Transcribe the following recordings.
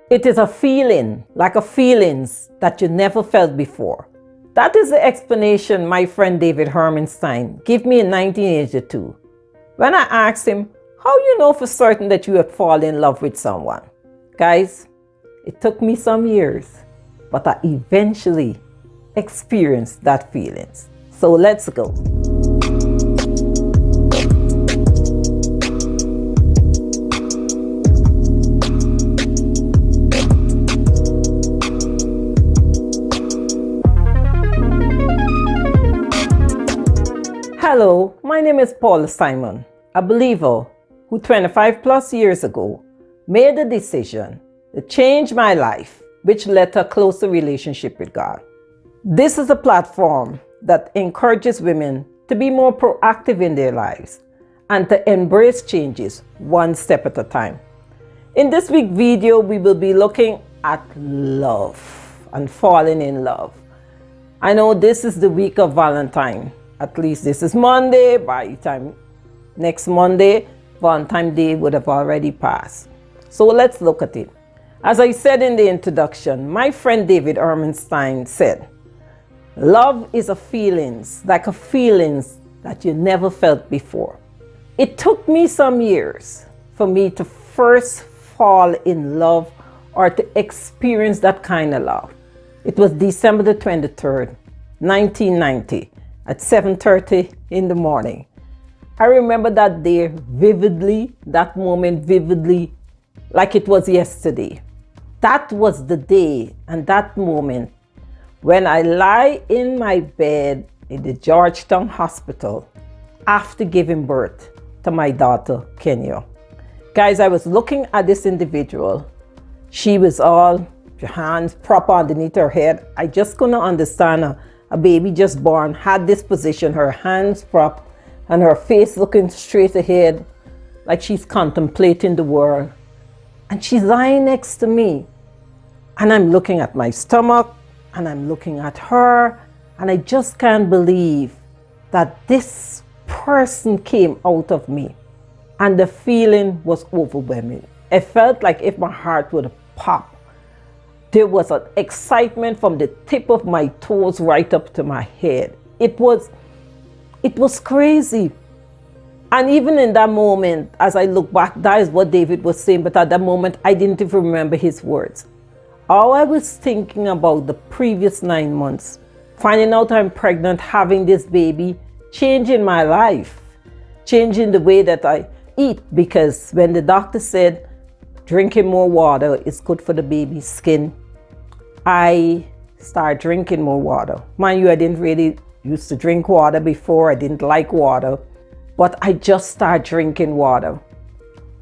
It is a feeling, like a feelings that you never felt before. That is the explanation my friend David Hermanstein gave me in 1982 when I asked him, how you know for certain that you have fallen in love with someone? Guys, it took me some years, but I eventually experienced that feelings. So let's go. Hello, my name is Paula Simon, a believer who 25 plus years ago made a decision to change my life, which led to a closer relationship with God. This is a platform that encourages women to be more proactive in their lives and to embrace changes one step at a time. In this week's video, we will be looking at love and falling in love. I know this is the week of Valentine. At least this is Monday. By the time next Monday, Valentine's Day would have already passed. So let's look at it. As I said in the introduction, my friend David Hermanstein said, love is a feelings, like a feelings that you never felt before. It took me some years for me to first fall in love or to experience that kind of love. It was December the 23rd, 1990. At 7:30 in the morning. I remember that day vividly, that moment vividly, like it was yesterday. That was the day and that moment when I lie in my bed in the Georgetown Hospital after giving birth to my daughter, Kenya. Guys, I was looking at this individual. She was all hands propped underneath her head. I just couldn't understand her. A baby just born had this position, her hands propped and her face looking straight ahead like she's contemplating the world. And she's lying next to me. And I'm looking at my stomach and I'm looking at her. And I just can't believe that this person came out of me. And the feeling was overwhelming. It felt like if my heart would have popped. There was an excitement from the tip of my toes right up to my head. It was crazy. And even in that moment, as I look back, that is what David was saying. But at that moment, I didn't even remember his words. All I was thinking about the previous 9 months, finding out I'm pregnant, having this baby, changing my life, changing the way that I eat. Because when the doctor said drinking more water is good for the baby's skin, I started drinking more water. Mind you, I didn't really used to drink water before. I didn't like water, but I just started drinking water.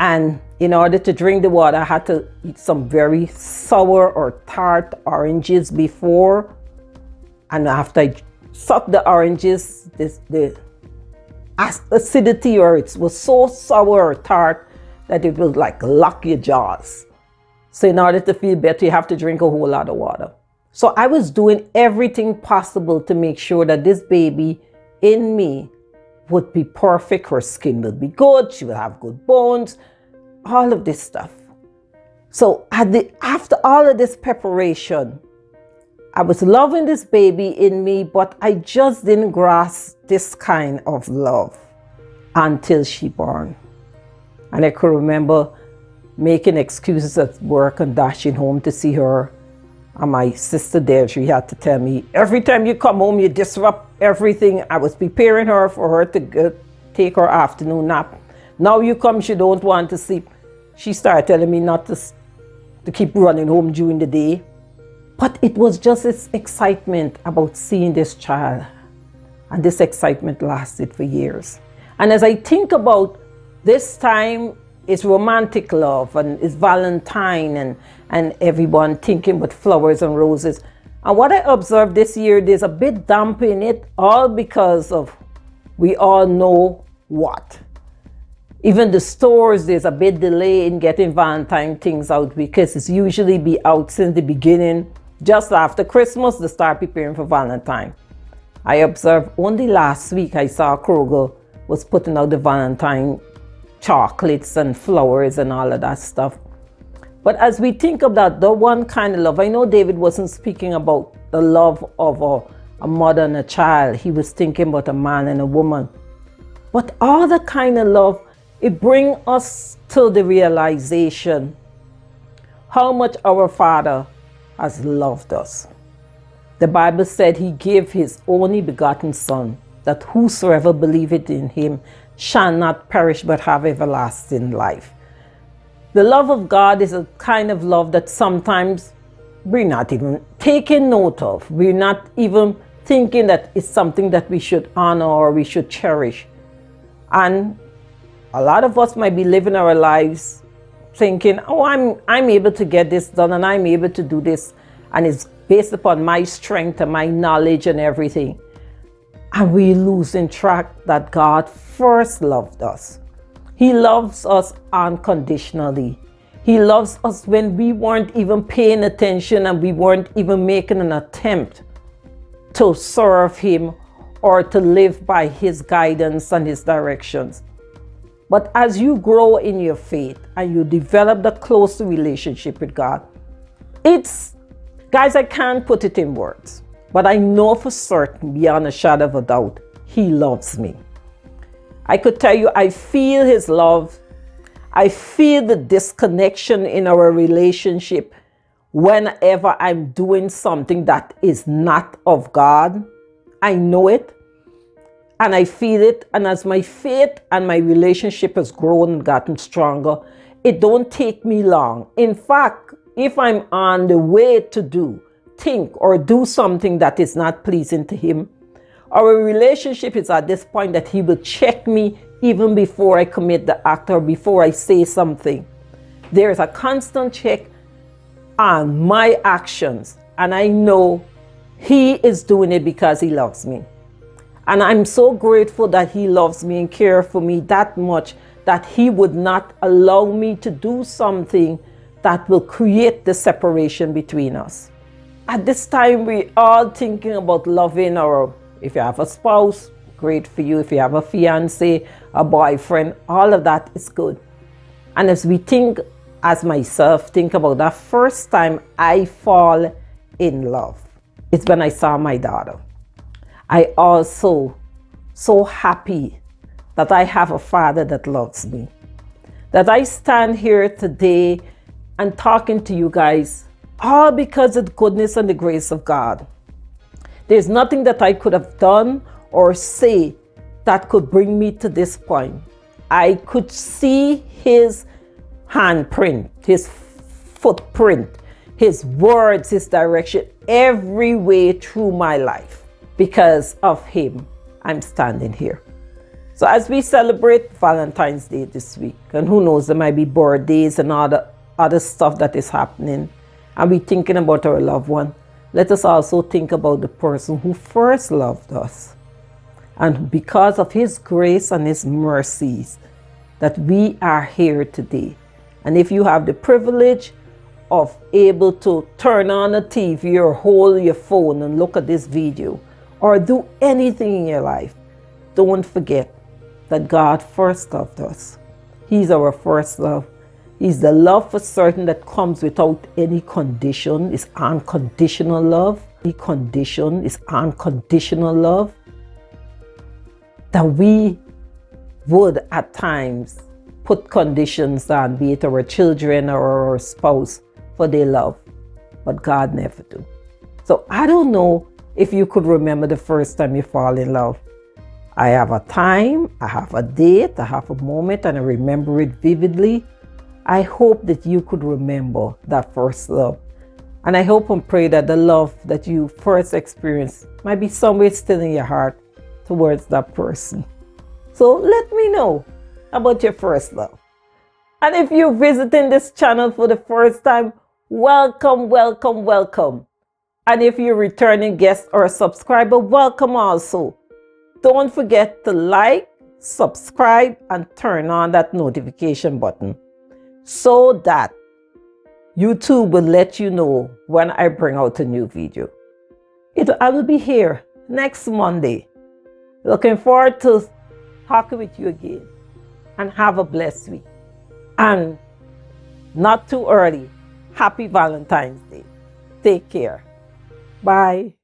And in order to drink the water, I had to eat some very sour or tart oranges before. And after I sucked the oranges, the acidity or it was so sour or tart that it will like lock your jaws. So in order to feel better, you have to drink a whole lot of water. So I was doing everything possible to make sure that this baby in me would be perfect. Her skin would be good. She would have good bones, all of this stuff. So after all of this preparation, I was loving this baby in me, but I just didn't grasp this kind of love until she born. And I could remember making excuses at work and dashing home to see her. And my sister there, she had to tell me, every time you come home, you disrupt everything. I was preparing her for her to go take her afternoon nap. Now you come, she don't want to sleep. She started telling me not to keep running home during the day. But it was just this excitement about seeing this child. And this excitement lasted for years. And as I think about this time, it's romantic love and it's Valentine and everyone thinking with flowers and roses. And what I observed this year, there's a bit damp in it, all because of we all know what. Even the stores, there's a bit delay in getting Valentine things out because it's usually be out since the beginning. Just after Christmas, they start preparing for Valentine. I observed only last week I saw Kroger was putting out the Valentine chocolates and flowers and all of that stuff. But as we think of that, the one kind of love, I know David wasn't speaking about the love of a mother and a child. He was thinking about a man and a woman. But all the kind of love, it brings us to the realization how much our Father has loved us. The Bible said he gave his only begotten Son, that whosoever believeth in him shall not perish but have everlasting life. The love of God is a kind of love that sometimes we're not even taking note of. We're not even thinking that it's something that we should honor or we should cherish. And a lot of us might be living our lives thinking, oh, I'm able to get this done and I'm able to do this. And it's based upon my strength and my knowledge and everything. And we losing track that God first loved us. He loves us unconditionally. He loves us when we weren't even paying attention and we weren't even making an attempt to serve him or to live by his guidance and his directions. But as you grow in your faith and you develop the closer relationship with God, guys, I can't put it in words, but I know for certain, beyond a shadow of a doubt, he loves me. I could tell you, I feel his love. I feel the disconnection in our relationship whenever I'm doing something that is not of God. I know it and I feel it. And as my faith and my relationship has grown and gotten stronger, it don't take me long. In fact, if I'm on the way to think or do something that is not pleasing to him, our relationship is at this point that he will check me even before I commit the act or before I say something. There is a constant check on my actions, and I know he is doing it because he loves me. And I'm so grateful that he loves me and cares for me that much that he would not allow me to do something that will create the separation between us. At this time, we're all thinking about loving if you have a spouse, great for you. If you have a fiance, a boyfriend, all of that is good. And as we think, as myself, think about that first time I fall in love, it's when I saw my daughter. I also so happy that I have a father that loves me. That I stand here today and talking to you guys, all because of the goodness and the grace of God. There's nothing that I could have done or say that could bring me to this point. I could see his handprint, his footprint, his words, his direction, every way through my life. Because of him, I'm standing here. So as we celebrate Valentine's Day this week, and who knows, there might be birthdays and other stuff that is happening, and we're thinking about our loved one, let us also think about the person who first loved us. And because of his grace and his mercies, that we are here today. And if you have the privilege of able to turn on a TV or hold your phone and look at this video, or do anything in your life, don't forget that God first loved us. He's our first love. He's the love for certain that comes without any condition. It's unconditional love. Any condition is unconditional love. That we would at times put conditions on, be it our children or our spouse, for their love. But God never do. So I don't know if you could remember the first time you fall in love. I have a time, I have a date, I have a moment, and I remember it vividly. I hope that you could remember that first love. And I hope and pray that the love that you first experienced might be somewhere still in your heart towards that person. So let me know about your first love. And if you're visiting this channel for the first time, welcome, welcome, welcome. And if you're a returning guest or a subscriber, welcome also. Don't forget to like, subscribe, and turn on that notification button so that YouTube will let you know when I bring out a new video. I will be here next Monday. Looking forward to talking with you again. And have a blessed week. And not too early. Happy Valentine's Day. Take care. Bye.